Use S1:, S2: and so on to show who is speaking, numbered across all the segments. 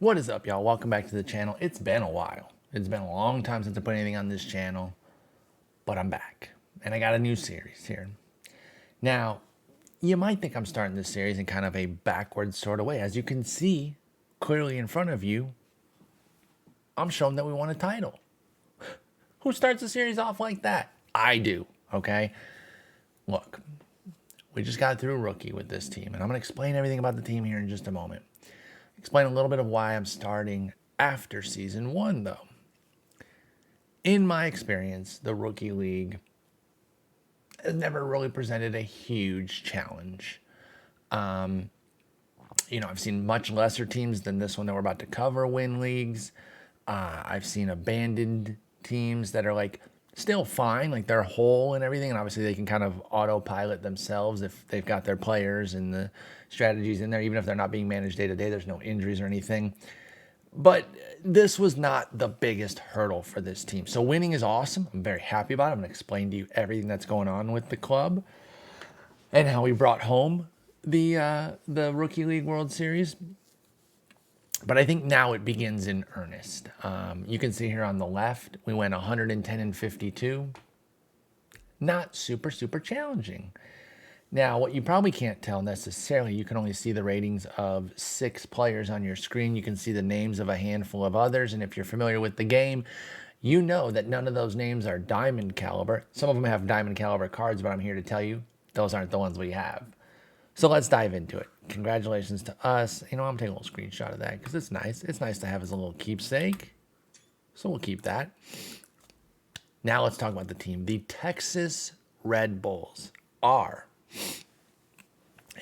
S1: What is up, y'all? Welcome back to the channel. It's been a while. It's been a long time since I put anything on this channel, but I'm back. And I got a new series here. Now, you might think I'm starting this series in kind of a backwards sort of way. As you can see clearly in front of you, I'm showing that we won a title. Who starts a series off like that? I do, okay? Look, we just got through rookie with this team, and I'm going to explain everything about the team here in just a moment. Explain a little bit of why I'm starting after season one, though. In my experience, the rookie league has never really presented a huge challenge. I've seen much lesser teams than this one that we're about to cover win leagues. I've seen abandoned teams that are like still fine, like they're whole and everything, and obviously they can kind of autopilot themselves if they've got their players and the strategies in there, even if they're not being managed day to day. There's no injuries or anything. But this was not the biggest hurdle for this team. So winning is awesome. I'm very happy about it. I'm going to explain to you everything that's going on with the club and how we brought home the Rookie League World Series. But I think now it begins in earnest. You can see here on the left, we went 110-52. Not super, super challenging. Now, what you probably can't tell necessarily, you can only see the ratings of 6 players on your screen. You can see the names of a handful of others. And if you're familiar with the game, you know that none of those names are diamond caliber. Some of them have diamond caliber cards, but I'm here to tell you those aren't the ones we have. So let's dive into it. Congratulations to us. I'm taking a little screenshot of that because it's nice. It's nice to have as a little keepsake. So we'll keep that. Now let's talk about the team. The Texas Red Bulls are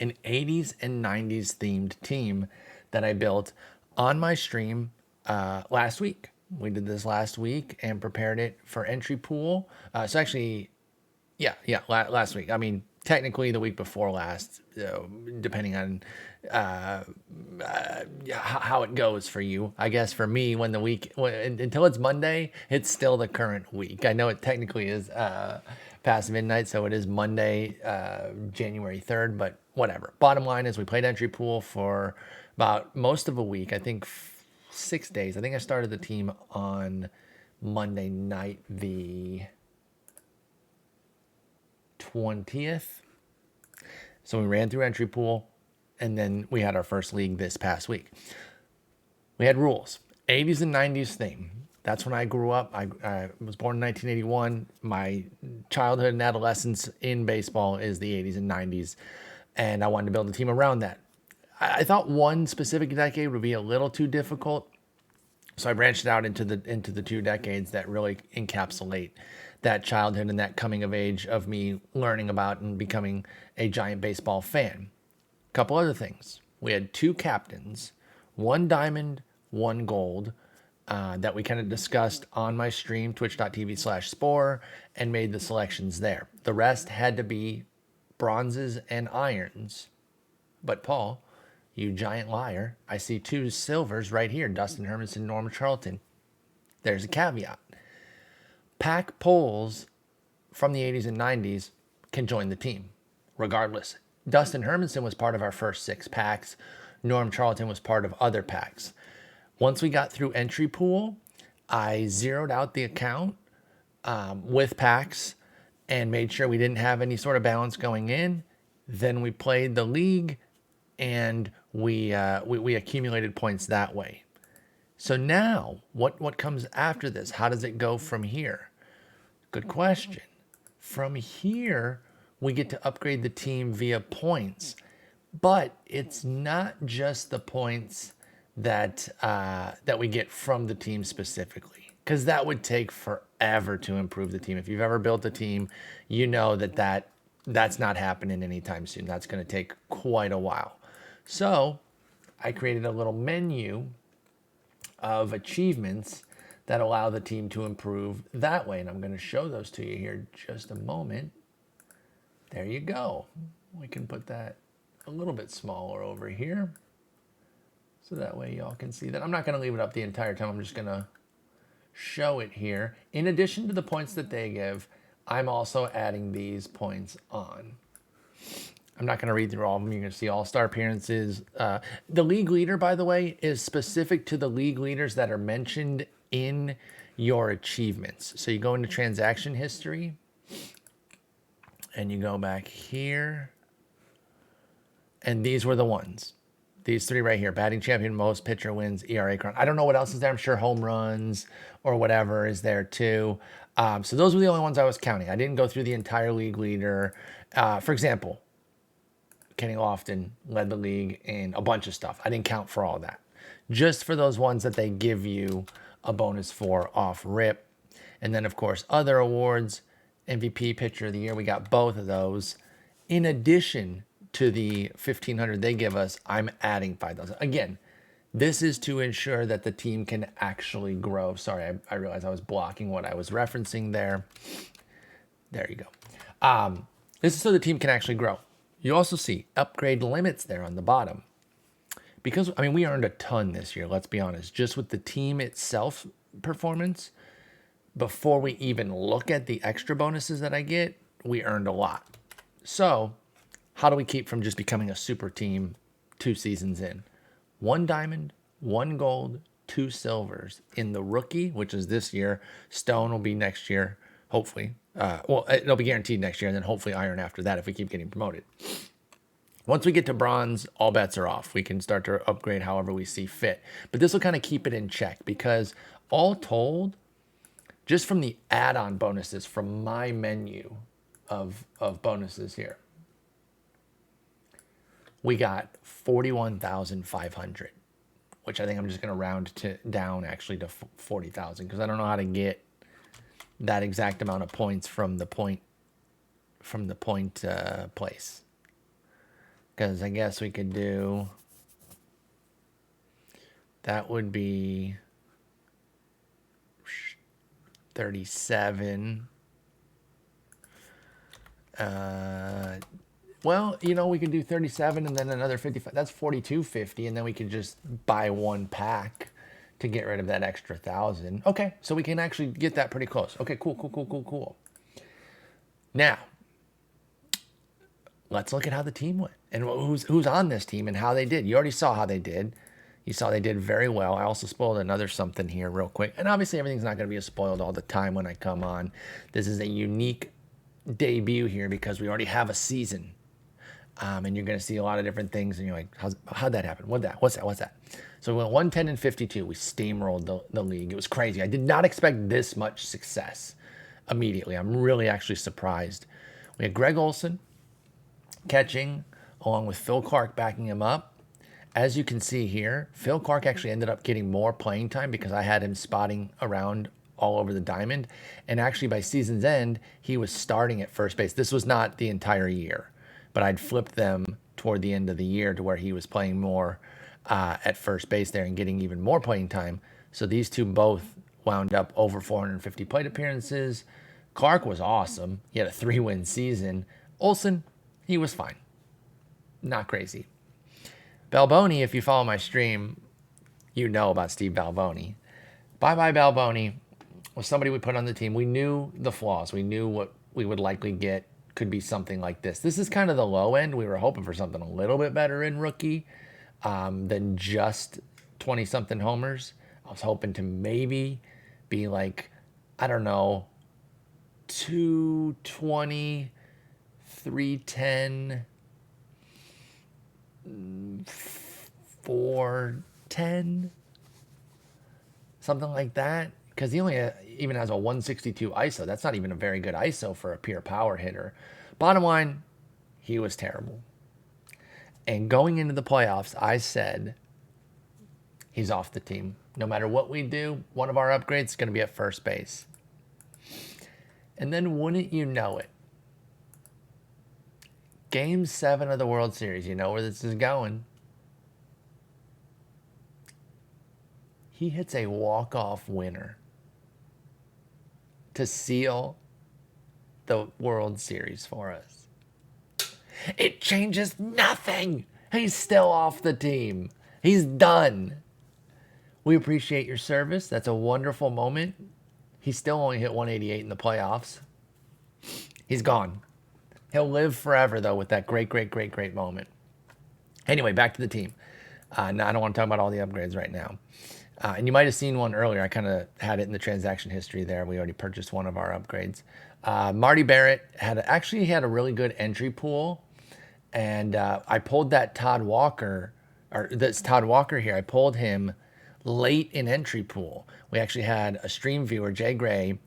S1: an 80s and 90s themed team that I built on my stream last week. We did this last week and prepared it for entry pool. Last week. I mean, technically the week before last, depending on how it goes for you. I guess for me, until it's Monday, it's still the current week. I know it technically is past midnight, so it is Monday, January 3rd, but whatever. Bottom line is we played entry pool for about most of a week. I think 6 days. I think I started the team on Monday night, the 20th. So we ran through entry pool, and then we had our first league this past week. We had rules, 80s and 90s theme. That's when I grew up. I was born in 1981. My childhood and adolescence in baseball is the 80s and 90s, and I wanted to build a team around that. I thought one specific decade would be a little too difficult, so I branched out into the 2 decades that really encapsulate that childhood and that coming of age of me learning about and becoming a giant baseball fan. A couple other things. We had 2 captains, 1 diamond, 1 gold, that we kind of discussed on my stream, twitch.tv/Spore, and made the selections there. The rest had to be bronzes and irons. But Paul, you giant liar, I see 2 silvers right here, Dustin Hermanson, Norm Charlton. There's a caveat. Pack polls from the 80s and 90s can join the team, regardless. Dustin Hermanson was part of our first 6 packs. Norm Charlton was part of other packs. Once we got through entry pool, I zeroed out the account with packs and made sure we didn't have any sort of balance going in. Then we played the league, and we accumulated points that way. So now, what comes after this? How does it go from here? Good question. From here, we get to upgrade the team via points. But it's not just the points that we get from the team specifically, because that would take forever to improve the team. If you've ever built a team, you know that's not happening anytime soon. That's going to take quite a while. So I created a little menu of achievements that allow the team to improve that way. And I'm going to show those to you here in just a moment. There you go. We can put that a little bit smaller over here, so that way y'all can see that. I'm not going to leave it up the entire time. I'm just going to show it here. In addition to the points that they give, I'm also adding these points on. I'm not going to read through all of them. You're going to see all-star appearances. The league leader, by the way, is specific to the league leaders that are mentioned in your achievements. So you go into transaction history and you go back here. And these were the ones. These three right here. Batting champion, most, pitcher wins, ERA crown. I don't know what else is there. I'm sure home runs or whatever is there too. So those were the only ones I was counting. I didn't go through the entire league leader. For example, Kenny Lofton led the league in a bunch of stuff. I didn't count for all that. Just for those ones that they give you a bonus for off rip. And then, of course, other awards, MVP, Pitcher of the Year. We got both of those. In addition to the 1,500 they give us, I'm adding 5,000. Again, this is to ensure that the team can actually grow. Sorry, I realized I was blocking what I was referencing there. There you go. This is so the team can actually grow. You also see upgrade limits there on the bottom. Because, I mean, we earned a ton this year, let's be honest. Just with the team itself performance, before we even look at the extra bonuses that I get, we earned a lot. So, how do we keep from just becoming a super team 2 seasons in? 1 diamond, 1 gold, 2 silvers. In the rookie, which is this year, stone will be next year, hopefully. Well, it'll be guaranteed next year, and then hopefully iron after that if we keep getting promoted. Once we get to bronze, all bets are off. We can start to upgrade however we see fit. But this will kind of keep it in check because all told, just from the add-on bonuses from my menu of bonuses here, we got 41,500, which I think I'm just going to round down actually to 40,000 because I don't know how to get that exact amount of points from the point place. Because I guess we could do, that would be 37. Well, you know, we could do 37 and then another 55. That's 42.50, and then we could just buy 1 pack to get rid of that extra 1,000. Okay, so we can actually get that pretty close. Okay, cool. Now, let's look at how the team went and who's on this team and how they did. You already saw how they did. You saw they did very well. I also spoiled another something here real quick. And obviously everything's not going to be spoiled all the time when I come on. This is a unique debut here because we already have a season. And you're going to see a lot of different things. And you're like, how'd that happen? What's that? So we went 110 and 52. We steamrolled the league. It was crazy. I did not expect this much success immediately. I'm really actually surprised. We had Greg Olson catching along with Phil Clark backing him up. As you can see here, Phil Clark actually ended up getting more playing time because I had him spotting around all over the diamond. And actually by season's end, he was starting at first base. This was not the entire year, but I'd flipped them toward the end of the year to where he was playing more at first base there and getting even more playing time. So these two both wound up over 450 plate appearances. Clark was awesome. He had a 3-win season. Olson, he was fine. Not crazy. Balboni, if you follow my stream, you know about Steve Balboni. Bye-bye Balboni was somebody we put on the team. We knew the flaws. We knew what we would likely get could be something like this. This is kind of the low end. We were hoping for something a little bit better in rookie than just 20-something homers. I was hoping to maybe be like, I don't know, 220, 310, 410, something like that. Because he only even has a 162 ISO. That's not even a very good ISO for a pure power hitter. Bottom line, he was terrible. And going into the playoffs, I said, he's off the team. No matter what we do, one of our upgrades is going to be at first base. And then wouldn't you know it, Game 7 of the World Series, you know where this is going. He hits a walk-off winner to seal the World Series for us. It changes nothing. He's still off the team. He's done. We appreciate your service. That's a wonderful moment. He still only hit 188 in the playoffs. He's gone. He'll live forever, though, with that great, great, great, great moment. Anyway, back to the team. Now, I don't want to talk about all the upgrades right now. And you might have seen one earlier. I kind of had it in the transaction history there. We already purchased one of our upgrades. Marty Barrett had a really good entry pool. And I pulled that Todd Walker, or this Todd Walker here. I pulled him late in entry pool. We actually had a stream viewer, Jay Gray,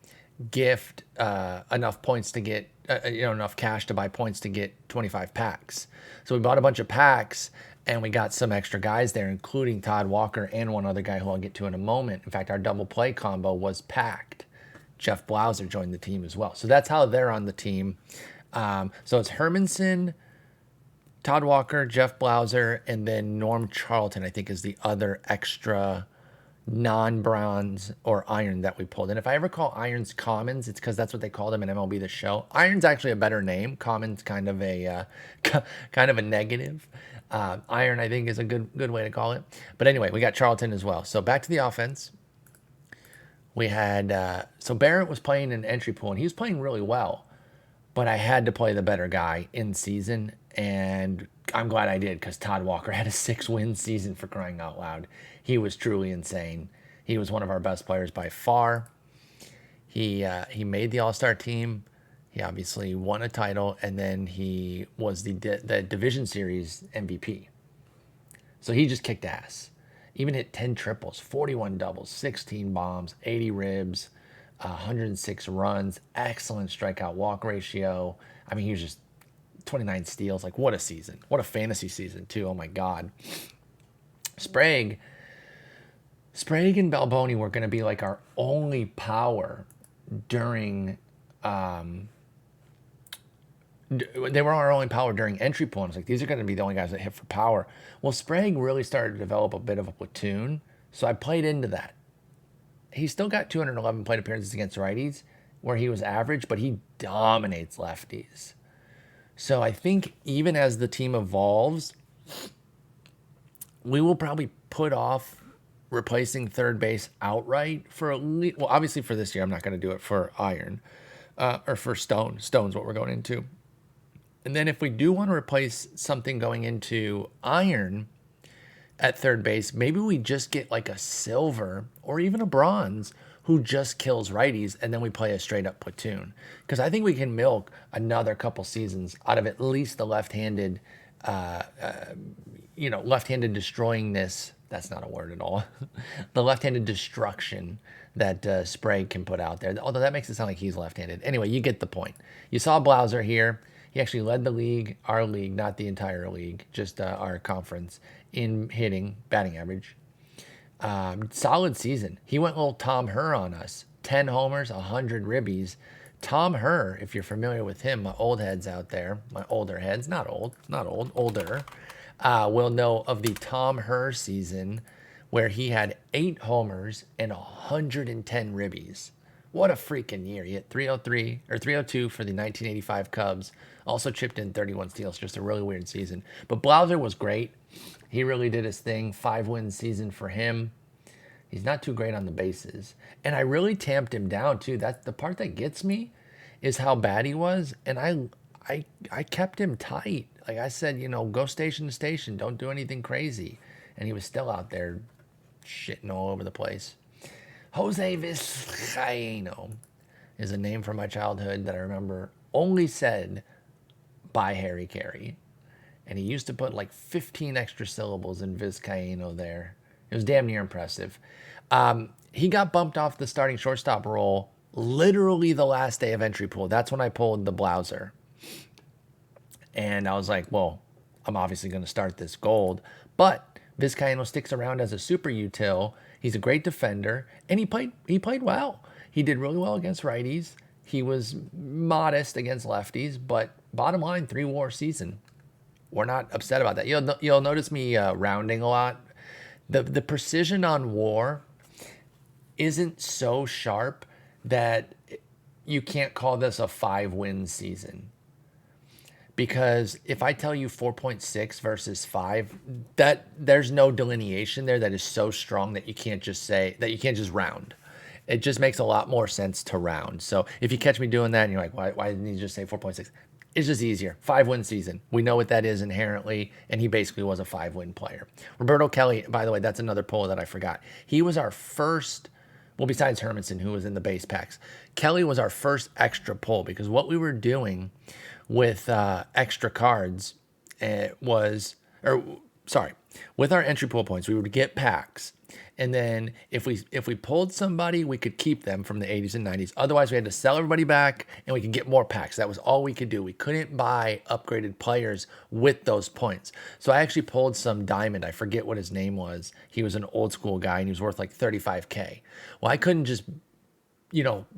S1: gift enough points to get, enough cash to buy points to get 25 packs. So we bought a bunch of packs and we got some extra guys there, including Todd Walker and one other guy who I'll get to in a moment. In fact, our double play combo was packed. Jeff Blauser joined the team as well. So that's how they're on the team. So it's Hermanson, Todd Walker, Jeff Blauser, and then Norm Charlton, I think, is the other extra non-bronze or iron that we pulled. And if I ever call irons commons, it's because that's what they call them in MLB The Show. Iron's actually a better name. Common's kind of a negative. Iron, I think, is a good way to call it. But anyway, we got Charlton as well. So back to the offense. We had so Barrett was playing in entry pool, and he was playing really well. But I had to play the better guy in season, and I'm glad I did because Todd Walker had a 6-win season, for crying out loud. He was truly insane. He was one of our best players by far. He made the All-Star team. He obviously won a title, and then he was the Division Series MVP. So he just kicked ass. Even hit 10 triples, 41 doubles, 16 bombs, 80 ribs, 106 runs, excellent strikeout walk ratio. I mean, he was just 29 steals. Like, what a season. What a fantasy season, too. Oh, my God. Sprague and Balboni were going to be like our only power during they were our only power during entry pool. I was like, these are going to be the only guys that hit for power. Well, Sprague really started to develop a bit of a platoon, so I played into that. He still got 211 plate appearances against righties, where he was average, but he dominates lefties. So I think even as the team evolves, we will probably put off replacing third base outright for at least, well, obviously for this year, I'm not going to do it for iron or for stone. Stone's what we're going into. And then if we do want to replace something going into iron at third base, maybe we just get like a silver or even a bronze who just kills righties, and then we play a straight up platoon. Because I think we can milk another couple seasons out of at least the left-handed, left-handed destroying this. That's not a word at all. The left-handed destruction that Sprague can put out there. Although that makes it sound like he's left-handed. Anyway, you get the point. You saw Blauser here. He actually led the league, our league, not the entire league, just our conference, in hitting, batting average. Solid season. He went little Tom Herr on us. 10 homers, 100 ribbies. Tom Herr, if you're familiar with him, my old heads out there, my older heads, older, will know of the Tom Herr season where he had 8 homers and 110 ribbies. What a freaking year. He hit 303 or 302 for the 1985 Cubs. Also chipped in 31 steals. Just a really weird season. But Blauser was great. He really did his thing. 5-win season for him. He's not too great on the bases. And I really tamped him down too. That's the part that gets me is how bad he was. And I kept him tight. Like I said, go station to station. Don't do anything crazy. And he was still out there shitting all over the place. Jose Viscayno is a name from my childhood that I remember only said by Harry Carey. And he used to put like 15 extra syllables in Viscayno there. It was damn near impressive. He got bumped off the starting shortstop role literally the last day of entry pool. That's when I pulled the Blauser. And I was like, well, I'm obviously going to start this gold. But Viscayno sticks around as a super util. He's a great defender, and he played well. He did really well against righties. He was modest against lefties, but bottom line, 3-WAR season. We're not upset about that. You'll notice me rounding a lot. The precision on WAR isn't so sharp that you can't call this a 5-win season. Because if I tell you 4.6 versus 5, that there's no delineation there that is so strong that you can't just round. It just makes a lot more sense to round. So if you catch me doing that and you're like, why didn't you just say 4.6? It's just easier. 5-win season. We know what that is inherently, and he basically was a 5-win player. Roberto Kelly, by the way, that's another pull that I forgot. He was our first, well, besides Hermanson, who was in the base packs, Kelly was our first extra pull because what we were doing with extra cards with our entry pool points, we would get packs. And then if we pulled somebody, we could keep them from the 80s and 90s. Otherwise, we had to sell everybody back and we could get more packs. That was all we could do. We couldn't buy upgraded players with those points. So I actually pulled some diamond. I forget what his name was. He was an old school guy and he was worth like 35K. Well, I couldn't just,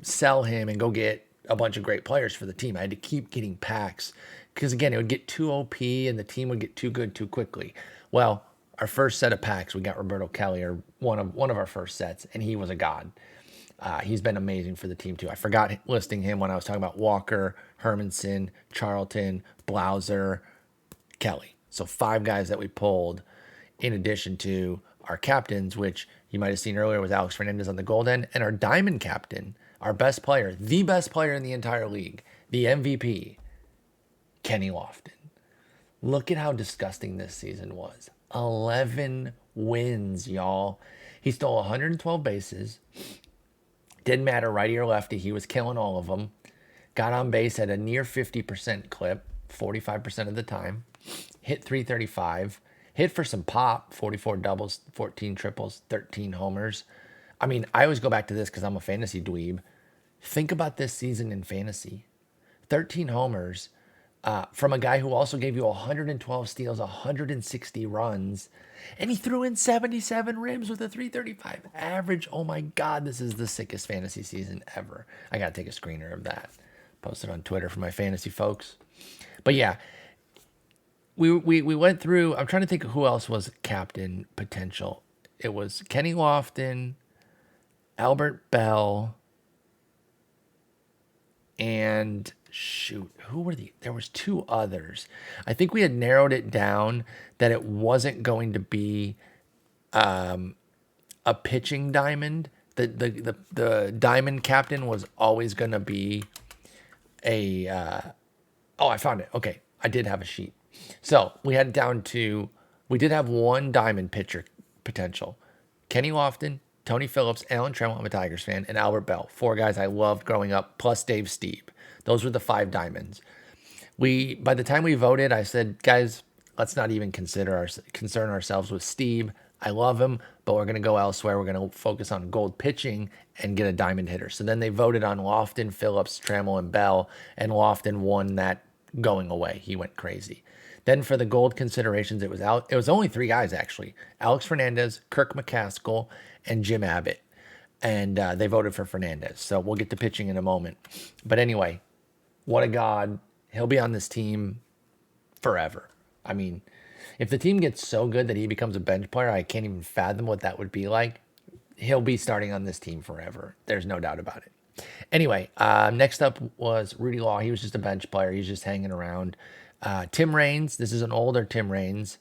S1: sell him and go get a bunch of great players for the team. I had to keep getting packs because, again, it would get too OP and the team would get too good too quickly. Well, our first set of packs, we got Roberto Kelly, or one of our first sets, and he was a god. He's been amazing for the team too. I forgot listing him when I was talking about Walker, Hermanson, Charlton, Blauser, Kelly. So 5 guys that we pulled in addition to our captains, which you might have seen earlier with Alex Fernandez on the gold end, and our diamond captain, our best player, the best player in the entire league, the MVP, Kenny Lofton. Look at how disgusting this season was. 11 wins, y'all. He stole 112 bases. Didn't matter righty or lefty. He was killing all of them. Got on base at a near 50% clip, 45% of the time. Hit 335. Hit for some pop, 44 doubles, 14 triples, 13 homers. I mean, I always go back to this because I'm a fantasy dweeb. Think about this season in fantasy. 13 homers. From a guy who also gave you 112 steals, 160 runs, and he threw in 77 rims with a 335 average. Oh my God, this is the sickest fantasy season ever. I got to take a screener of that. Post it on Twitter for my fantasy folks. But yeah, we went through, I'm trying to think of who else was captain potential. It was Kenny Lofton, Albert Bell, and shoot, who were there was 2 others. I think we had narrowed it down that it wasn't going to be a pitching diamond. The diamond captain was always going to be a oh, I found it. Okay, I did have a sheet. So we had it down to, we did have 1 diamond pitcher potential. Kenny Lofton, Tony Phillips, Alan Trammell, I'm a Tigers fan, and Albert Bell. 4 guys I loved growing up, plus Dave Steeb. Those were the 5 diamonds. By the time we voted, I said, guys, let's not even concern ourselves with Steeb. I love him, but we're going to go elsewhere. We're going to focus on gold pitching and get a diamond hitter. So then they voted on Lofton, Phillips, Trammell, and Bell, and Lofton won that going away. He went crazy. Then for the gold considerations, it was only 3 guys, actually. Alex Fernandez, Kirk McCaskill, and Jim Abbott. And they voted for Fernandez. So we'll get to pitching in a moment. But anyway, what a god. He'll be on this team forever. I mean, if the team gets so good that he becomes a bench player, I can't even fathom what that would be like. He'll be starting on this team forever. There's no doubt about it. Anyway, next up was Rudy Law. He was just a bench player. He was just hanging around. Tim Raines. This is an older Tim Raines.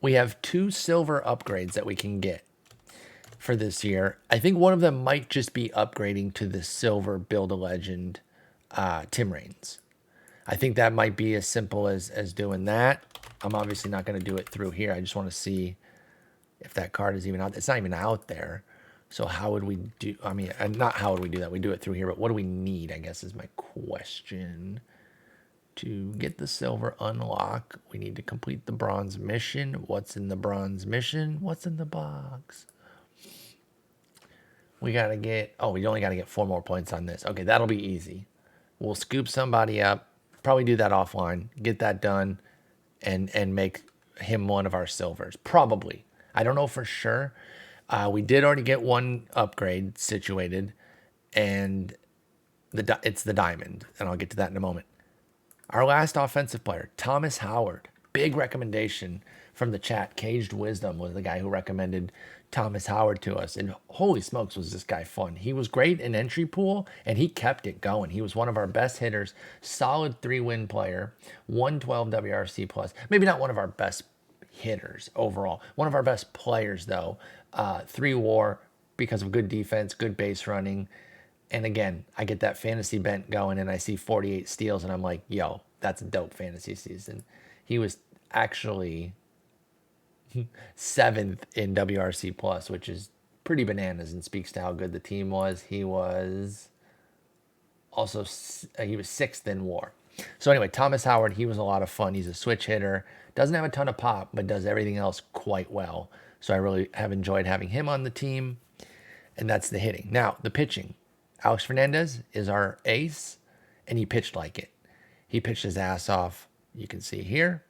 S1: We have 2 silver upgrades that we can get for this year. I think one of them might just be upgrading to the silver Build-A-Legend Tim Raines. I think that might be as simple as doing that. I'm obviously not going to do it through here. I just want to see if that card is even out. It's not even out there. So how would we do? I mean, not how would we do that? We do it through here, but what do we need, I guess, is my question. To get the silver unlock, we need to complete the bronze mission. What's in the bronze mission? What's in the box? We got to get, we only got to get 4 more points on this. Okay, that'll be easy. We'll scoop somebody up, probably do that offline, get that done, and make him one of our silvers. Probably. I don't know for sure. We did already get 1 upgrade situated, and it's the diamond, and I'll get to that in a moment. Our last offensive player, Thomas Howard. Big recommendation from the chat. Caged Wisdom was the guy who recommended Thomas Howard to us. And holy smokes, was this guy fun. He was great in entry pool, and he kept it going. He was one of our best hitters. Solid 3-win player. 112 WRC plus. Maybe not one of our best hitters overall. One of our best players, though. 3 WAR because of good defense, good base running. And again, I get that fantasy bent going and I see 48 steals and I'm like, yo, that's a dope fantasy season. He was actually 7th in WRC plus, which is pretty bananas and speaks to how good the team was. He was also, he was 6th in WAR. So anyway, Thomas Howard, he was a lot of fun. He's a switch hitter, doesn't have a ton of pop, but does everything else quite well. So I really have enjoyed having him on the team. And that's the hitting. Now, the pitching. Alex Fernandez is our ace, and he pitched like it. He pitched his ass off. You can see here,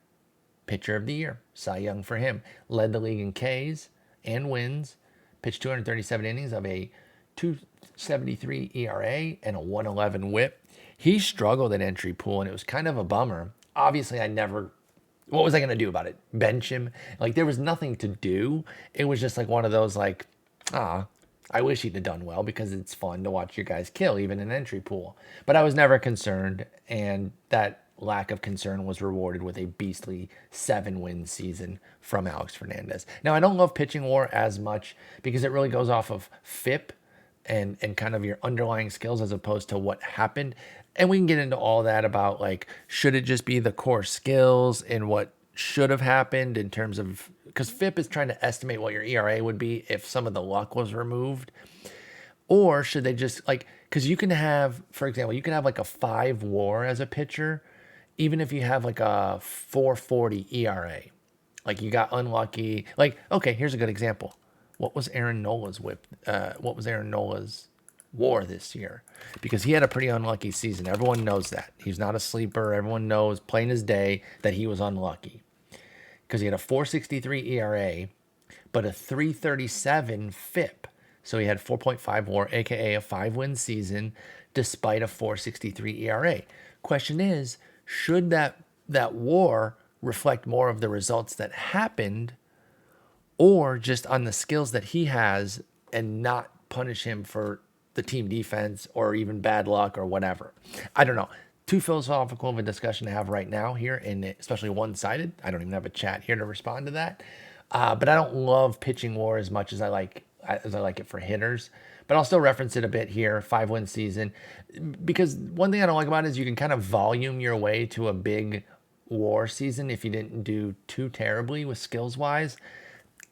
S1: pitcher of the year, Cy Young for him. Led the league in Ks and wins. Pitched 237 innings of a 2.73 ERA and a 1.11 WHIP. He struggled at entry pool, and it was kind of a bummer. Obviously, what was I going to do about it? Bench him? Like, there was nothing to do. It was just like one of those, like, I wish he'd have done well because it's fun to watch your guys kill, even in entry pool. But I was never concerned, and that lack of concern was rewarded with a beastly 7-win season from Alex Fernandez. Now, I don't love pitching WAR as much because it really goes off of FIP and kind of your underlying skills as opposed to what happened. And we can get into all that about, like, should it just be the core skills and what should have happened in terms of, because FIP is trying to estimate what your ERA would be if some of the luck was removed, or should they just, like, because you can have, for example, you can have like a 5 WAR as a pitcher, even if you have like a 4.40 ERA, like you got unlucky. Like, okay, here's a good example. What was Aaron Nola's whip? What was Aaron Nola's WAR this year? Because he had a pretty unlucky season. Everyone knows that. He's not a sleeper. Everyone knows, plain as day, that he was unlucky. Because he had a 4.63 ERA, but a 3.37 FIP. So he had 4.5 WAR, aka a 5-win season, despite a 4.63 ERA. Question is, should that WAR reflect more of the results that happened, or just on the skills that he has and not punish him for the team defense or even bad luck or whatever? I don't know. Too philosophical of a discussion to have right now here, and especially one-sided. I don't even have a chat here to respond to that. But I don't love pitching WAR as much as I like it for hitters. But I'll still reference it a bit here, 5-win season. Because one thing I don't like about it is you can kind of volume your way to a big WAR season if you didn't do too terribly with skills-wise.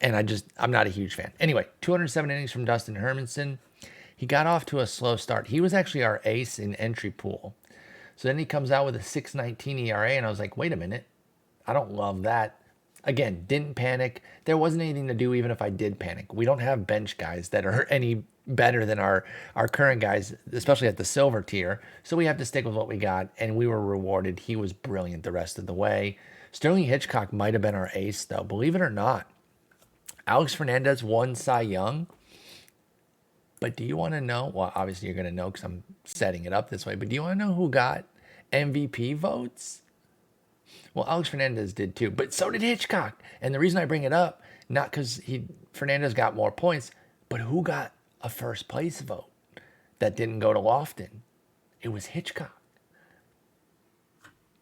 S1: And I'm not a huge fan. Anyway, 207 innings from Dustin Hermanson. He got off to a slow start. He was actually our ace in entry pool. So then he comes out with a 6.19 ERA, and I was like, wait a minute. I don't love that. Again, didn't panic. There wasn't anything to do even if I did panic. We don't have bench guys that are any better than our current guys, especially at the silver tier. So we have to stick with what we got, and we were rewarded. He was brilliant the rest of the way. Sterling Hitchcock might have been our ace, though. Believe it or not. Alex Fernandez won Cy Young. But do you want to know? Well, obviously you're going to know because I'm setting it up this way. But do you want to know who got MVP votes? Well, Alex Fernandez did too, but so did Hitchcock. And the reason I bring it up, not because Fernandez got more points, but who got a first place vote that didn't go to Lofton? It was Hitchcock.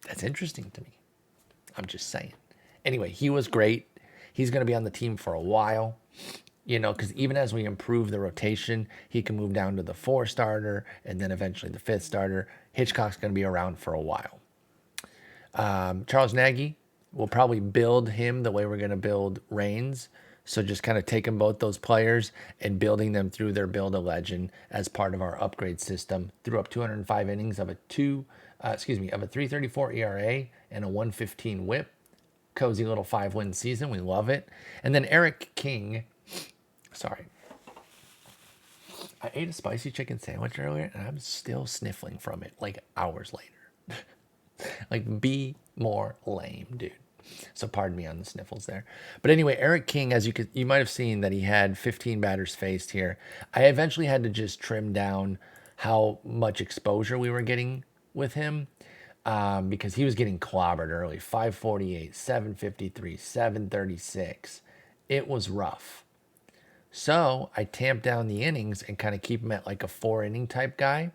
S1: That's interesting to me. I'm just saying. Anyway, he was great. He's going to be on the team for a while. You know, because even as we improve the rotation, he can move down to the 4 starter and then eventually the 5th starter. Hitchcock's going to be around for a while. Charles Nagy, we'll probably build him the way we're going to build Reigns. So just kind of taking both those players and building them through their Build-A-Legend as part of our upgrade system. Threw up 205 innings of a 3.34 ERA and a 1.15 WHIP. Cozy little 5-win season. We love it. And then Eric King. Sorry. I ate a spicy chicken sandwich earlier, and I'm still sniffling from it like hours later. Like, be more lame, dude. So pardon me on the sniffles there. But anyway, Eric King, as you might have seen that he had 15 batters faced here. I eventually had to just trim down how much exposure we were getting with him because he was getting clobbered early. 548, 753, 736. It was rough. So I tamped down the innings and kind of keep him at like a 4-inning type guy.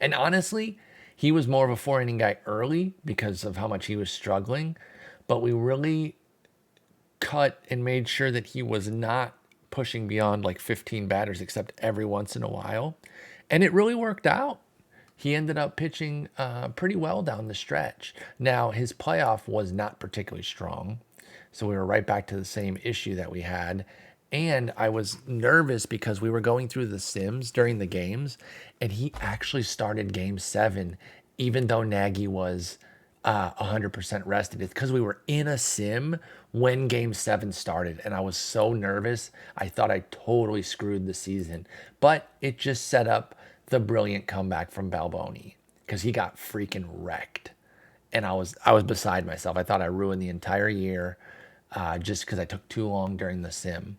S1: And honestly, he was more of a 4-inning guy early because of how much he was struggling. But we really cut and made sure that he was not pushing beyond like 15 batters, except every once in a while. And it really worked out. He ended up pitching pretty well down the stretch. Now, his playoff was not particularly strong. So we were right back to the same issue that we had. And I was nervous because we were going through the sims during the games, and he actually started game 7, even though Nagy was 100% rested. It's because we were in a sim when game 7 started, and I was so nervous. I thought I totally screwed the season. But it just set up the brilliant comeback from Balboni because he got freaking wrecked. And I was beside myself. I thought I ruined the entire year just because I took too long during the sim.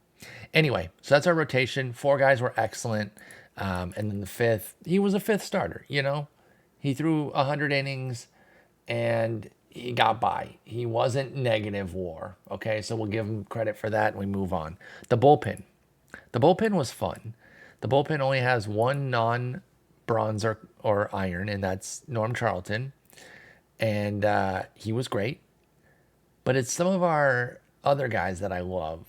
S1: Anyway, so that's our rotation. 4 guys were excellent. And then the 5th, he was a 5th starter, you know? He threw 100 innings and he got by. He wasn't negative WAR, okay? So we'll give him credit for that and we move on. The bullpen. The bullpen was fun. The bullpen only has one non-bronze or iron, and that's Norm Charlton. And he was great. But it's some of our other guys that I love.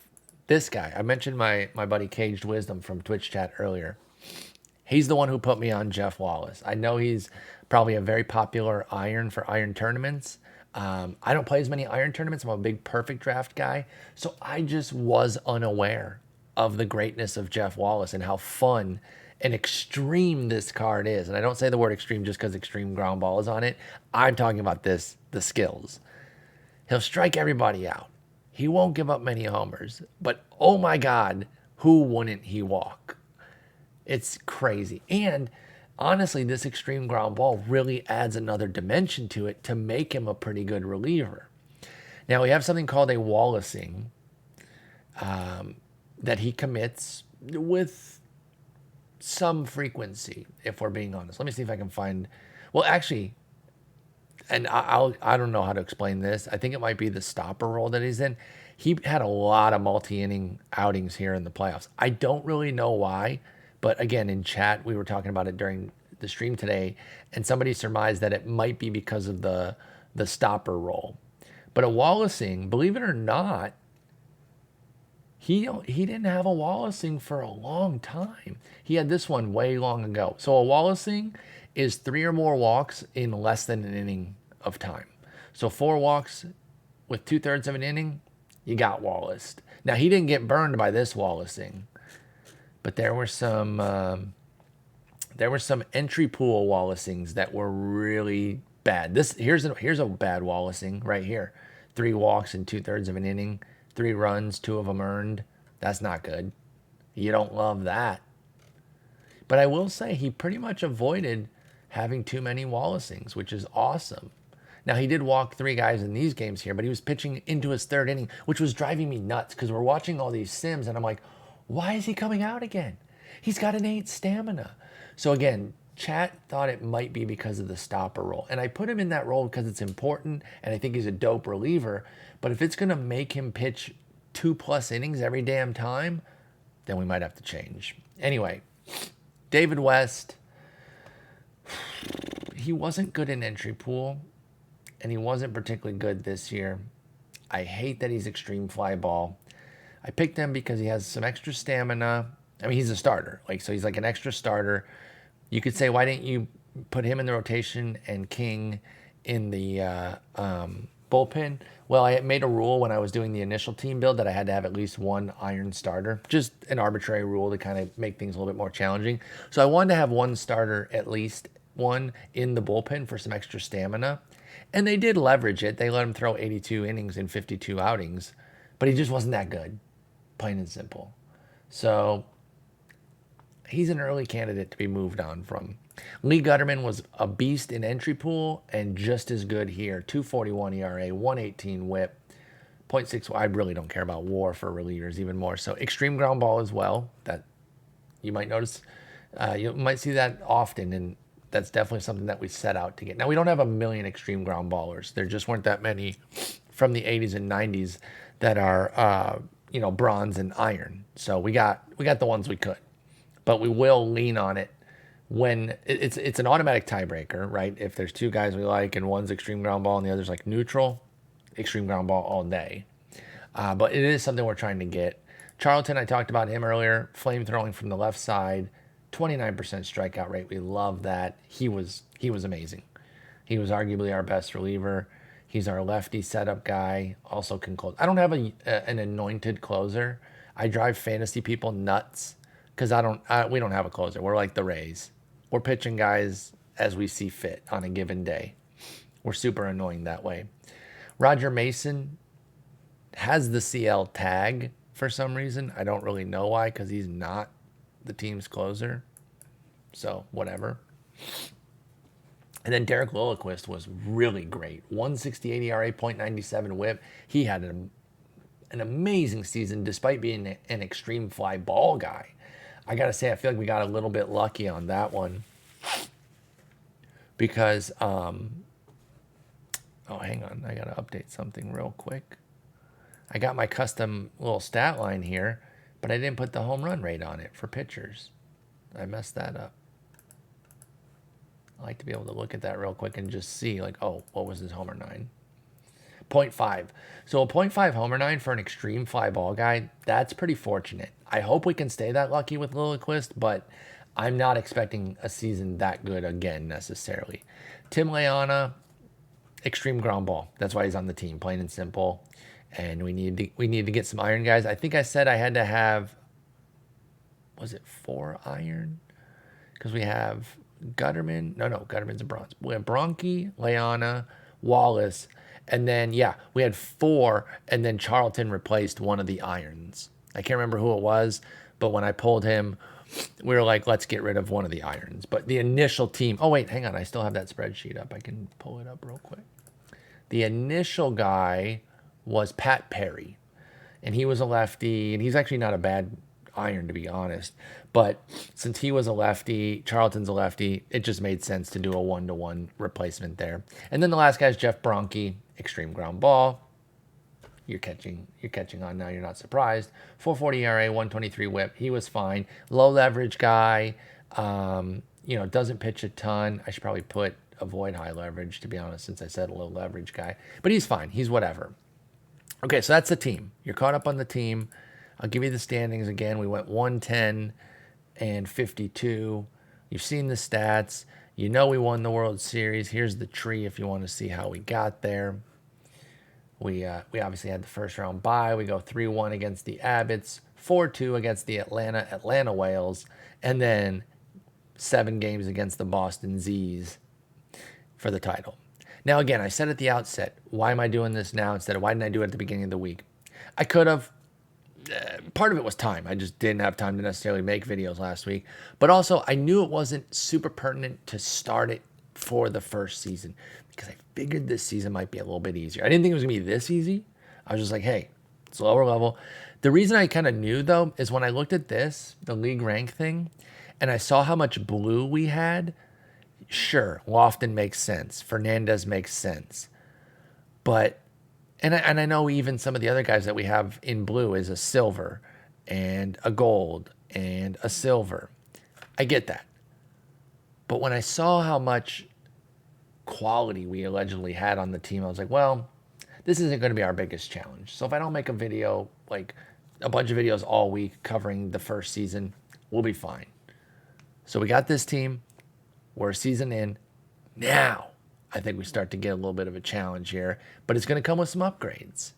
S1: This guy, I mentioned my buddy Caged Wisdom from Twitch chat earlier. He's the one who put me on Jeff Wallace. I know he's probably a very popular iron for iron tournaments. I don't play as many iron tournaments. I'm a big perfect draft guy. So I just was unaware of the greatness of Jeff Wallace and how fun and extreme this card is. And I don't say the word extreme just because extreme ground ball is on it. I'm talking about the skills. He'll strike everybody out. He won't give up many homers, but oh my God, who wouldn't he walk? It's crazy. And honestly, this extreme ground ball really adds another dimension to it to make him a pretty good reliever. Now, we have something called a Wallacing that he commits with some frequency, if we're being honest. Let me see if I can find... Well, actually... And I don't know how to explain this. I think it might be the stopper role that he's in. He had a lot of multi-inning outings here in the playoffs. I don't really know why, but again, in chat, we were talking about it during the stream today, and somebody surmised that it might be because of the stopper role. But a Wallacing, believe it or not, he didn't have a Wallacing for a long time. He had this one way long ago. So a Wallacing is 3 or more walks in less than an inning of time. So 4 walks with 2/3 of an inning, you got Wallaced. Now, he didn't get burned by this Wallacing, but there were some entry pool Wallacings that were really bad. Here's a bad Wallacing right here. 3 walks in 2/3 of an inning, 3 runs, 2 of them earned. That's not good. You don't love that. But I will say he pretty much avoided having too many Wallacings, which is awesome. Now, he did walk 3 guys in these games here, but he was pitching into his 3rd inning, which was driving me nuts because we're watching all these sims, and I'm like, why is he coming out again? He's got an 8 stamina. So again, chat thought it might be because of the stopper role. And I put him in that role because it's important, and I think he's a dope reliever. But if it's going to make him pitch 2+ innings every damn time, then we might have to change. Anyway, David West... He wasn't good in entry pool, and he wasn't particularly good this year. I hate that he's extreme fly ball. I picked him because he has some extra stamina. I mean, he's a starter, so he's like an extra starter. You could say, why didn't you put him in the rotation and King in the bullpen? Well, I made a rule when I was doing the initial team build that I had to have at least 1 iron starter. Just an arbitrary rule to kind of make things a little bit more challenging. So I wanted to have 1 starter, at least 1 in the bullpen for some extra stamina. And they did leverage it. They let him throw 82 innings in 52 outings. But he just wasn't that good, plain and simple. So he's an early candidate to be moved on from. Lee Gutterman was a beast in entry pool and just as good here. 2.41 ERA, 118 whip, 0.6. I really don't care about WAR for relievers even more. So extreme ground ball as well. That you might notice. You might see that often, and that's definitely something that we set out to get. Now, we don't have a million extreme ground ballers. There just weren't that many from the 80s and 90s that are, bronze and iron. So we got the ones we could. But we will lean on it when it's an automatic tiebreaker, right? If there's 2 guys we like and one's extreme ground ball and the other's like neutral, extreme ground ball all day. But it is something we're trying to get. Charlton, I talked about him earlier. Flame throwing from the left side, 29% strikeout rate. We love that. He was amazing. He was arguably our best reliever. He's our lefty setup guy. Also can close. I don't have an anointed closer. I drive fantasy people nuts because we don't have a closer. We're like the Rays. We're pitching guys as we see fit on a given day. We're super annoying that way. Roger Mason has the CL tag for some reason. I don't really know why, because he's not the team's closer. So, whatever. And then Derek Lilliquist was really great. 168 ERA, .97 whip. He had an amazing season despite being an extreme fly ball guy. I got to say, I feel like we got a little bit lucky on that one. Because, oh, hang on. I got to update something real quick. I got my custom little stat line here, but I didn't put the home run rate on it for pitchers. I messed that up. I like to be able to look at that real quick and just see, like, oh, what was his homer 9? 0.5. So a 0.5 homer 9 for an extreme fly ball guy, that's pretty fortunate. I hope we can stay that lucky with Lilliquist, but I'm not expecting a season that good again necessarily. Tim Leona, extreme ground ball. That's why he's on the team, plain and simple. And we need to get some iron guys. I think I said I had to have, was it 4 iron? Because we have Gutterman. No, Gutterman's a bronze. We have Bronke, Leona, Wallace, and then, yeah, we had 4, and then Charlton replaced one of the irons. I can't remember who it was, but when I pulled him, we were like, let's get rid of one of the irons. But the initial team, oh, wait, hang on. I still have that spreadsheet up. I can pull it up real quick. The initial guy was Pat Perry, and he was a lefty, and he's actually not a bad iron, to be honest. But since he was a lefty, Charlton's a lefty, it just made sense to do a 1-to-1 replacement there. And then the last guy is Jeff Bronke, extreme ground ball. You're catching on now. You're not surprised. 4.40 ERA, 1.23 WHIP. He was fine. Low leverage guy. Doesn't pitch a ton. I should probably avoid high leverage, to be honest, since I said a low leverage guy. But he's fine. He's whatever. Okay, so that's the team. You're caught up on the team. I'll give you the standings again. We went 110 and 52. You've seen the stats. You know we won the World Series. Here's the tree if you want to see how we got there. We obviously had the first round bye. We go 3-1 against the Abbotts, 4-2 against the Atlanta Whales, and then 7 games against the Boston Z's for the title. Now, again, I said at the outset, why am I doing this now instead of why didn't I do it at the beginning of the week? I could have. Part of it was time. I just didn't have time to necessarily make videos last week. But also, I knew it wasn't super pertinent to start it for the first season because I figured this season might be a little bit easier. I didn't think it was going to be this easy. I was just like, hey, it's lower level. The reason I kind of knew, though, is when I looked at this, the league rank thing, and I saw how much blue we had. Sure, Lofton makes sense. Fernandez makes sense. But, and I know even some of the other guys that we have in blue is a silver and a gold and a silver. I get that. But when I saw how much quality we allegedly had on the team, I was like, well, this isn't going to be our biggest challenge. So if I don't make a video, like a bunch of videos all week covering the first season, we'll be fine. So we got this team. We're a season in. Now, I think we start to get a little bit of a challenge here, but it's going to come with some upgrades.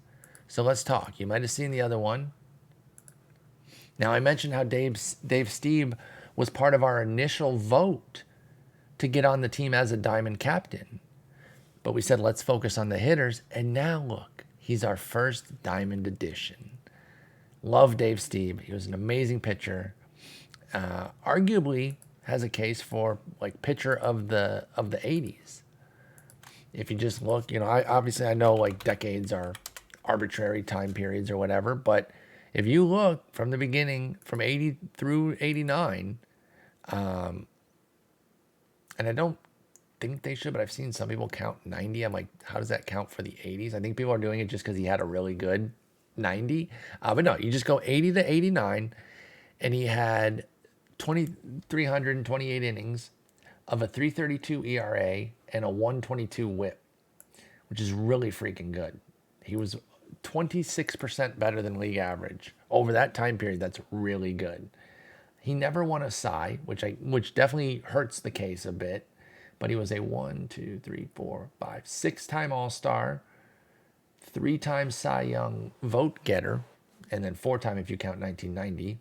S1: So let's talk. You might have seen the other one. Now, I mentioned how Dave Stieb was part of our initial vote to get on the team as a diamond captain. But we said, let's focus on the hitters. And now look, he's our first diamond addition. Love Dave Stieb. He was an amazing pitcher. Arguably has a case for like pitcher of the 80s. If you just look, I know like decades are arbitrary time periods or whatever, but if you look from the beginning, from 80 through 89, and I don't think they should, but I've seen some people count 90. I'm like, how does that count for the 80s? I think people are doing it just because he had a really good 90. But no, you just go 80 to 89, and he had 328 innings of a 3.32 ERA and a 1.22 WHIP, which is really freaking good. He was 26% better than league average Over that time period, that's really good. He never won a Cy, which definitely hurts the case a bit. But he was a 1, 2, 3, 4, 5, 6-time All-Star, 3-time Cy Young vote getter, and then 4-time if you count 1990.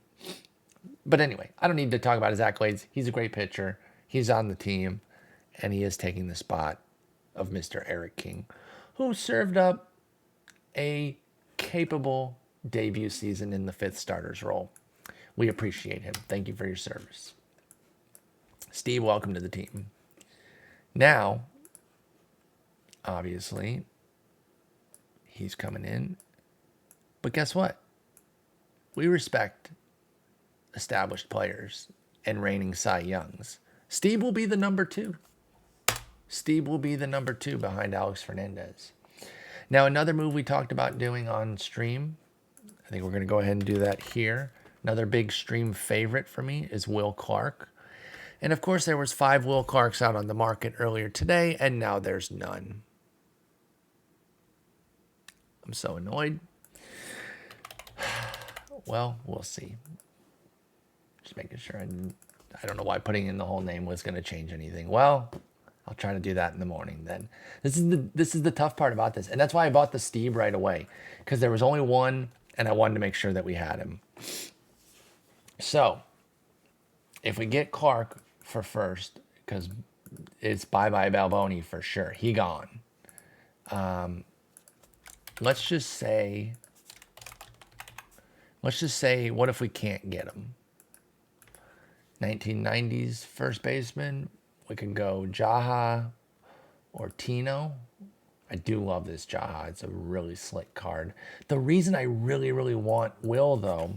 S1: But anyway, I don't need to talk about his accolades. He's a great pitcher. He's on the team, and he is taking the spot of Mr. Eric King, who served up a capable debut season in the 5th starter's role. We appreciate him. Thank you for your service. Steve, welcome to the team. Now, obviously, he's coming in. But guess what? We respect established players and reigning Cy Youngs. Steve will be the number 2. Steve will be the number 2 behind Alex Fernandez. Now, another move we talked about doing on stream, I think we're going to go ahead and do that here. Another big stream favorite for me is Will Clark. And of course, there was 5 Will Clarks out on the market earlier today, and now there's none. I'm so annoyed. Well, we'll see. Just making sure. I don't know why putting in the whole name was going to change anything. Well, I'll try to do that in the morning then. This is the tough part about this. And that's why I bought the Steve right away. Because there was only one, and I wanted to make sure that we had him. So, if we get Clark for first, because it's bye-bye Balboni for sure. He gone. Let's just say, what if we can't get him? 1990s first baseman. We can go Jaha or Tino. I do love this Jaha. It's a really slick card. The reason I really, really want Will, though,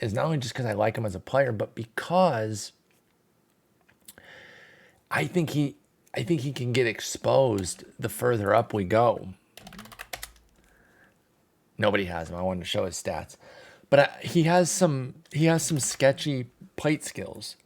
S1: is not only just because I like him as a player, but because I think he can get exposed the further up we go. Nobody has him. I wanted to show his stats, but he has some sketchy plate skills.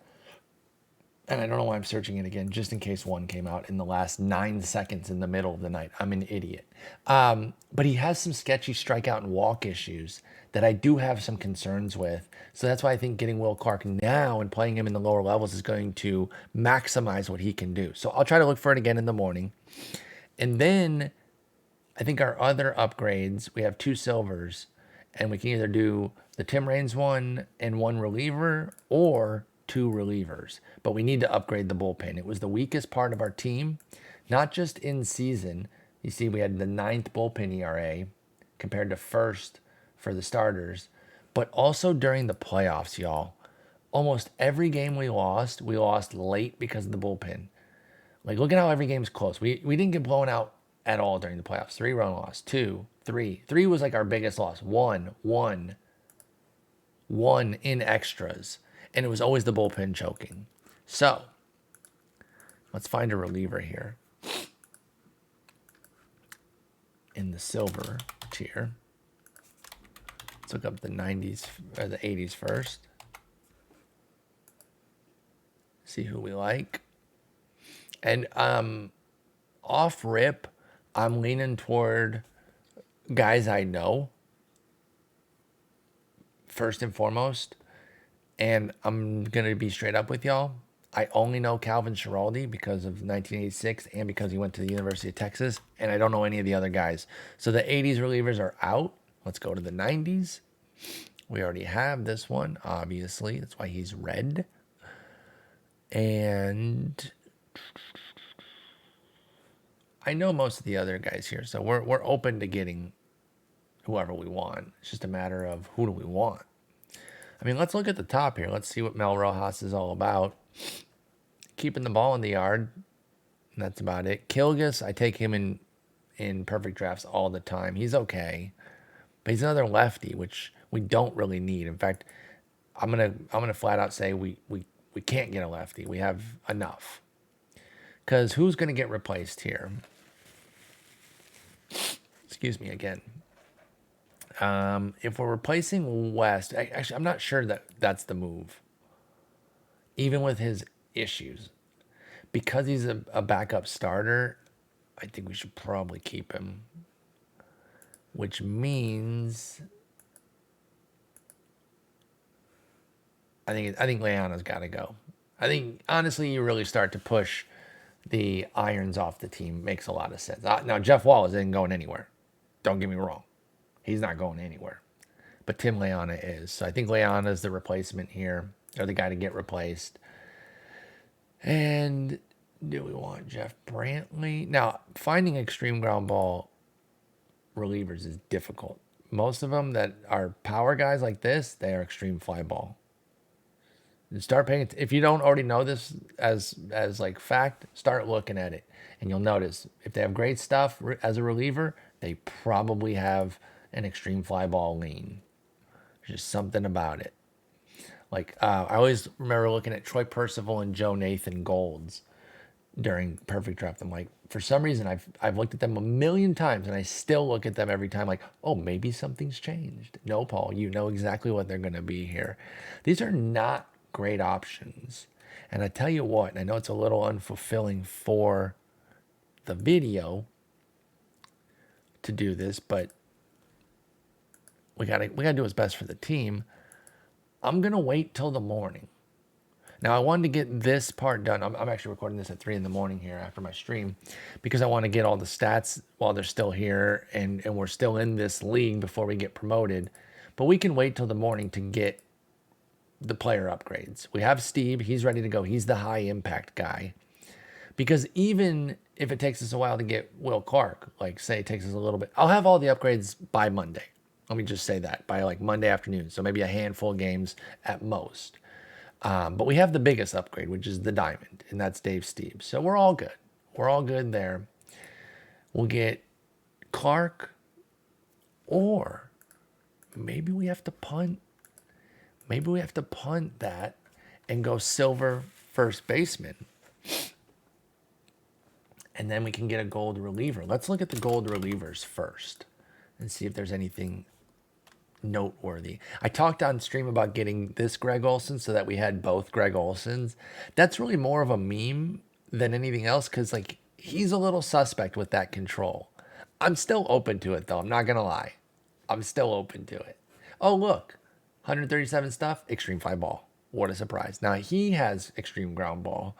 S1: And I don't know why I'm searching it again, just in case one came out in the last 9 seconds in the middle of the night. I'm an idiot. But he has some sketchy strikeout and walk issues that I do have some concerns with. So that's why I think getting Will Clark now and playing him in the lower levels is going to maximize what he can do. So I'll try to look for it again in the morning. And then I think our other upgrades, we have 2 silvers, and we can either do the Tim Raines one and 1 reliever, or 2 relievers. But we need to upgrade the bullpen. It was the weakest part of our team, not just in season. You see, we had the 9th bullpen ERA compared to 1st for the starters, but also during the playoffs, y'all. Almost every game we lost late because of the bullpen. Like, look at how every game's close. We didn't get blown out at all during the playoffs. 3-run loss, 2, 3. 3 was like our biggest loss. 1 in extras. And it was always the bullpen choking. So, let's find a reliever here. In the silver tier. Let's look up the 90s or the 80s first. See who we like. And off rip, I'm leaning toward guys I know. First and foremost. And I'm going to be straight up with y'all. I only know Calvin Schiraldi because of 1986 and because he went to the University of Texas. And I don't know any of the other guys. So the 80s relievers are out. Let's go to the 90s. We already have this one, obviously. That's why he's red. And I know most of the other guys here. So we're open to getting whoever we want. It's just a matter of who do we want. I mean, let's look at the top here. Let's see what Mel Rojas is all about. Keeping the ball in the yard. And that's about it. Kilgus, I take him in perfect drafts all the time. He's okay. But he's another lefty, which we don't really need. In fact, I'm gonna flat out say we can't get a lefty. We have enough. Because who's gonna get replaced here? Excuse me again. If we're replacing West, actually, I'm not sure that that's the move. Even with his issues. Because he's a backup starter, I think we should probably keep him. Which means I think Leana's got to go. I think honestly, you really start to push the irons off the team. Makes a lot of sense. Now Jeff Wallace isn't going anywhere. Don't get me wrong, he's not going anywhere. But Tim Leana is. So I think Leana is the replacement here, or the guy to get replaced. And do we want Jeff Brantley? Now, finding extreme ground ball relievers is difficult. Most of them that are power guys like this, they are extreme fly ball. Start paying. If you don't already know this as like fact, start looking at it, and you'll notice if they have great stuff as a reliever, they probably have an extreme fly ball lean. There's just something about it. Like I always remember looking at Troy Percival and Joe Nathan Golds during Perfect Draft. I'm like, for some reason, I've looked at them a million times, and I still look at them every time like, oh, maybe something's changed. No, Paul, you know exactly what they're going to be here. These are not great options. And I tell you what, and I know it's a little unfulfilling for the video to do this, but we gotta do what's best for the team. I'm gonna wait till the morning. Now I wanted to get this part done. I'm actually recording this at 3 in the morning here after my stream, because I want to get all the stats while they're still here, and we're still in this league before we get promoted. But we can wait till the morning to get the player upgrades. We have Steve. He's ready to go. He's the high impact guy. Because even if it takes us a while to get Will Clark, like say it takes us a little bit, I'll have all the upgrades by Monday. Let me just say that, by like Monday afternoon. So maybe a handful of games at most. But we have the biggest upgrade, which is the diamond, and that's Dave Steve. So we're all good. We're all good there. We'll get Clark, or maybe we have to punt. Maybe we have to punt that and go silver first baseman. And then we can get a gold reliever. Let's look at the gold relievers first and see if there's anything noteworthy. I talked on stream about getting this Greg Olson so that we had both Greg Olsons. That's really more of a meme than anything else, because like he's a little suspect with that control. I'm still open to it though. I'm not gonna lie. I'm still open to it. Oh look, 137 stuff, extreme fly ball. What a surprise. Now he has extreme ground ball.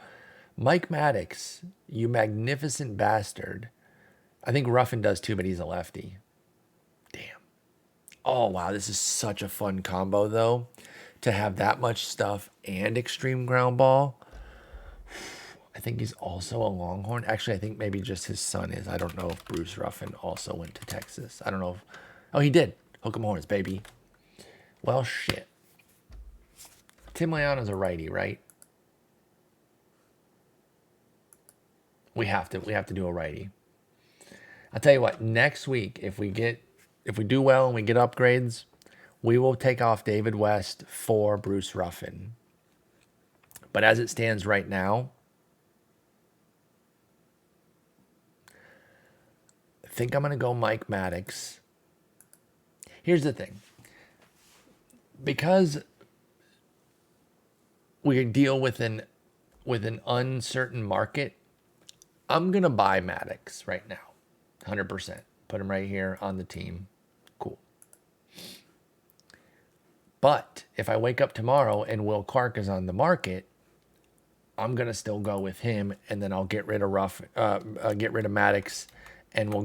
S1: Mike Maddox, you magnificent bastard. I think Ruffin does too, but he's a lefty. Damn. Oh, wow. This is such a fun combo, though, to have that much stuff and extreme ground ball. I think he's also a Longhorn. Actually, I think maybe just his son is. I don't know if Bruce Ruffin also went to Texas. I don't know if... Oh, he did. Hook 'em horns, baby. Well, shit. Tim Leana's a righty, right? We have to do a righty. I'll tell you what, next week, if we do well and we get upgrades, we will take off David West for Bruce Ruffin. But as it stands right now, I think I'm going to go Mike Maddox. Here's the thing. Because we deal with an uncertain market, I'm going to buy Maddox right now. 100%. Put him right here on the team. Cool. But if I wake up tomorrow and Will Clark is on the market, I'm going to still go with him, and then I'll get rid of Maddox, and we'll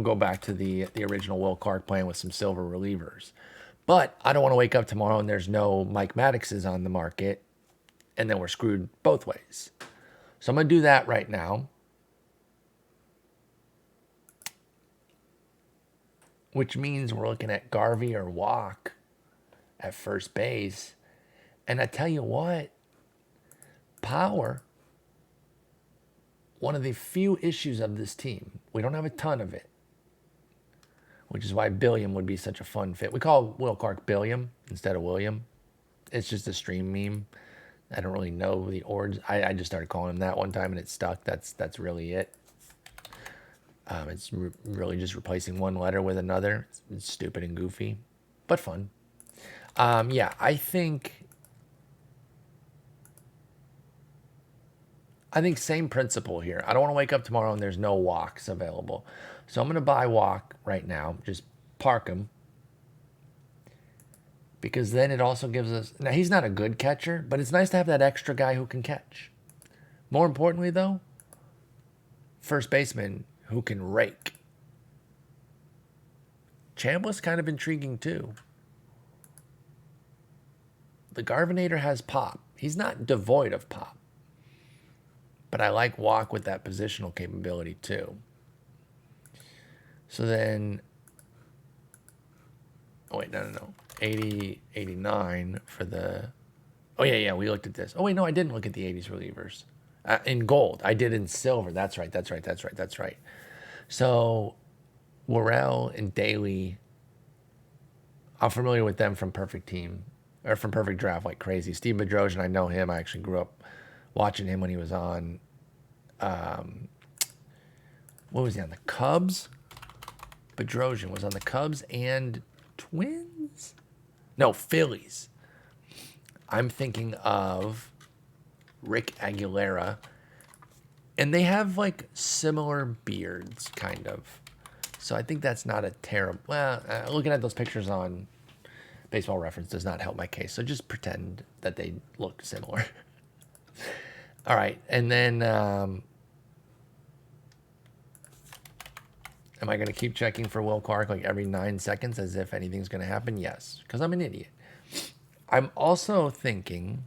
S1: go back to the original Will Clark plan with some silver relievers. But I don't want to wake up tomorrow and there's no Mike Maddoxes on the market, and then we're screwed both ways. So I'm going to do that right now. Which means we're looking at Garvey or Walk at first base. And I tell you what, power, one of the few issues of this team. We don't have a ton of it, which is why Billiam would be such a fun fit. We call Will Clark Billiam instead of William. It's just a stream meme. I don't really know the origin. I just started calling him that one time and it stuck. That's really it. It's really just replacing one letter with another. It's stupid and goofy, but fun. Yeah, I think same principle here. I don't want to wake up tomorrow and there's no walks available. So I'm going to buy Walk right now. Just park him. because then it also gives us, now he's not a good catcher, but it's nice to have that extra guy who can catch. More importantly, though, first baseman who can rake. Chambliss kind of intriguing too. The Garvinator has pop. He's not devoid of pop. But I like Walk with that positional capability too. So then, oh wait, no. 80, 89 for the, oh yeah, we looked at this. Oh wait, no, I didn't look at the 80s relievers. In gold. I did in silver. That's right. So Worrell and Daly, I'm familiar with them from Perfect Team, or from Perfect Draft like crazy. Steve Bedrosian, I know him. I actually grew up watching him when he was on, what was he on, the Cubs? Bedrosian was on the Cubs and Twins? No, Phillies. I'm thinking of Rick Aguilera. And they have like similar beards, kind of. So I think that's not a terrible, well, looking at those pictures on Baseball Reference does not help my case. So just pretend that they look similar. All right. And then, am I going to keep checking for Will Clark like every 9 seconds as if anything's going to happen? Yes, because I'm an idiot. I'm also thinking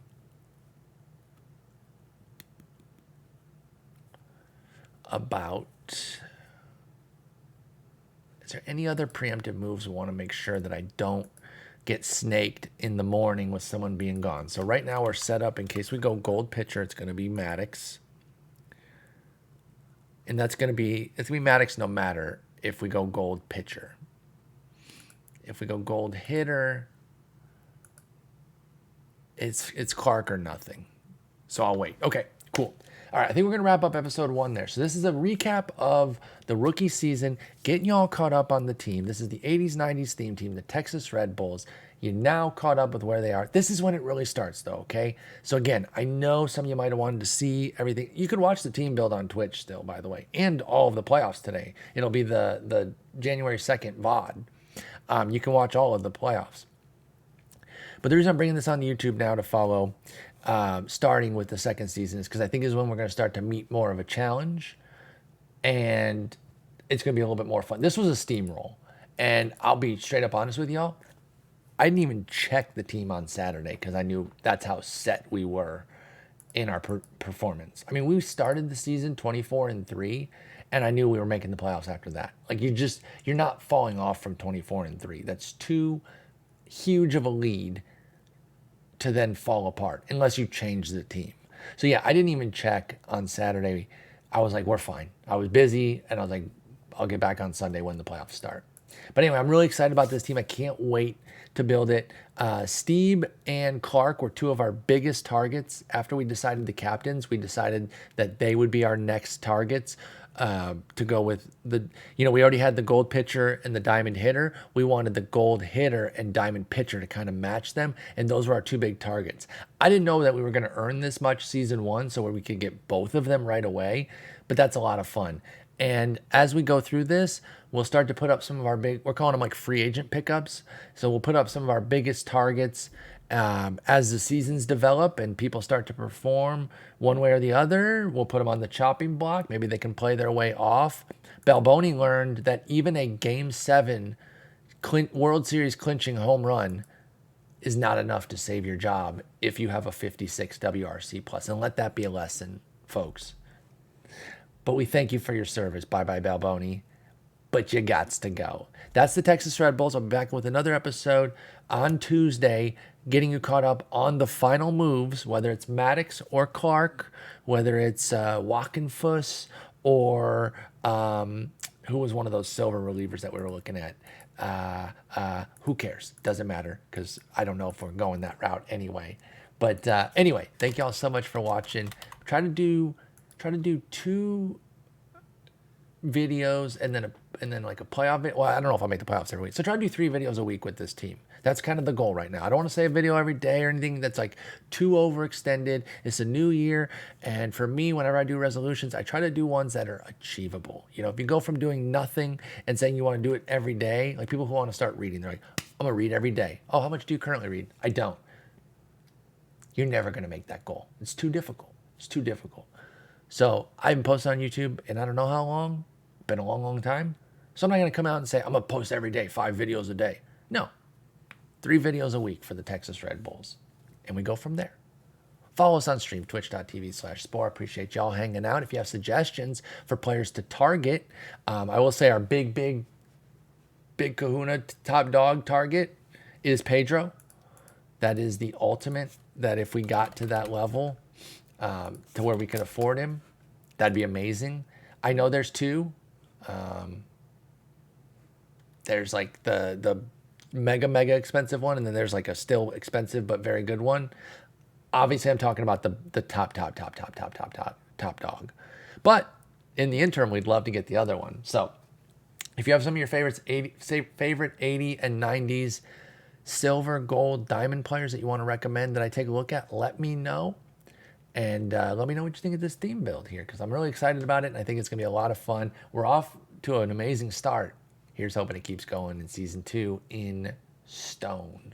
S1: about, is there any other preemptive moves we want to make sure that I don't get snaked in the morning with someone being gone? So right now we're set up in case we go gold pitcher, it's going to be Maddox. And it's going to be Maddox no matter if we go gold pitcher. If we go gold hitter, it's Clark or nothing. So I'll wait. Okay, cool. All right, I think we're going to wrap up episode 1 there. So this is a recap of the rookie season, getting y'all caught up on the team. This is the 80s, 90s theme team, the Texas Red Bulls. You're now caught up with where they are. This is when it really starts, though, okay? So again, I know some of you might have wanted to see everything. You could watch the team build on Twitch still, by the way, and all of the playoffs today. It'll be the January 2nd VOD. You can watch all of the playoffs. But the reason I'm bringing this on YouTube now to follow, starting with the second season, is because I think is when we're going to start to meet more of a challenge, and it's going to be a little bit more fun. This was a steamroll, and I'll be straight up honest with y'all. I didn't even check the team on Saturday because I knew that's how set we were in our performance. I mean, we started the season 24-3, and I knew we were making the playoffs after that. Like you're not falling off from 24-3. That's too huge of a lead to then fall apart unless you change the team. So yeah, I didn't even check on Saturday. I was like, we're fine. I was busy, and I was like, I'll get back on Sunday when the playoffs start. But anyway, I'm really excited about this team. I can't wait to build it. Steve and Clark were two of our biggest targets. After we decided the captains, we decided that they would be our next targets to go with the, we already had the gold pitcher and the diamond hitter. We wanted the gold hitter and diamond pitcher to kind of match them. And those were our two big targets. I didn't know that we were going to earn this much season 1, so where we could get both of them right away. But that's a lot of fun. And as we go through this, we'll start to put up some of our we're calling them like free agent pickups. So we'll put up some of our biggest targets as the seasons develop and people start to perform one way or the other. We'll put them on the chopping block. Maybe they can play their way off. Balboni learned that even a Game 7 World Series clinching home run is not enough to save your job if you have a 56 WRC plus. And let that be a lesson, folks. But we thank you for your service. Bye-bye, Balboni. But you gots to go. That's the Texas Red Bulls. I'll be back with another episode on Tuesday, getting you caught up on the final moves, whether it's Maddox or Clark, whether it's Walkenfuss or who was one of those silver relievers that we were looking at. Who cares? Doesn't matter, because I don't know if we're going that route anyway. But anyway, thank y'all so much for watching. Try to do 2 videos and then like a playoff video. Well, I don't know if I'll make the playoffs every week. So try to do 3 videos a week with this team. That's kind of the goal right now. I don't want to say a video every day or anything that's like too overextended. It's a new year. And for me, whenever I do resolutions, I try to do ones that are achievable. If you go from doing nothing and saying you want to do it every day, like people who want to start reading, they're like, I'm going to read every day. Oh, how much do you currently read? I don't. You're never going to make that goal. It's too difficult. It's too difficult. So I haven't posted on YouTube in I don't know how long. Been a long, long time. So I'm not going to come out and say, I'm going to post every day, 5 videos a day. No. 3 videos a week for the Texas Red Bulls. And we go from there. Follow us on stream, twitch.tv/spore. Appreciate y'all hanging out. If you have suggestions for players to target, I will say our big kahuna top dog target is Pedro. That is the ultimate, that if we got to that level to where we could afford him, that'd be amazing. I know there's 2. There's like the mega expensive one, and then there's like a still expensive but very good one. Obviously, I'm talking about the top dog. But in the interim, we'd love to get the other one. So if you have some of your favorites, favorite 80 and 90s silver, gold, diamond players that you want to recommend that I take a look at, let me know. And let me know what you think of this theme build here, because I'm really excited about it, and I think it's going to be a lot of fun. We're off to an amazing start. Here's hoping it keeps going in Season 2 in stone.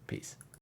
S1: Peace.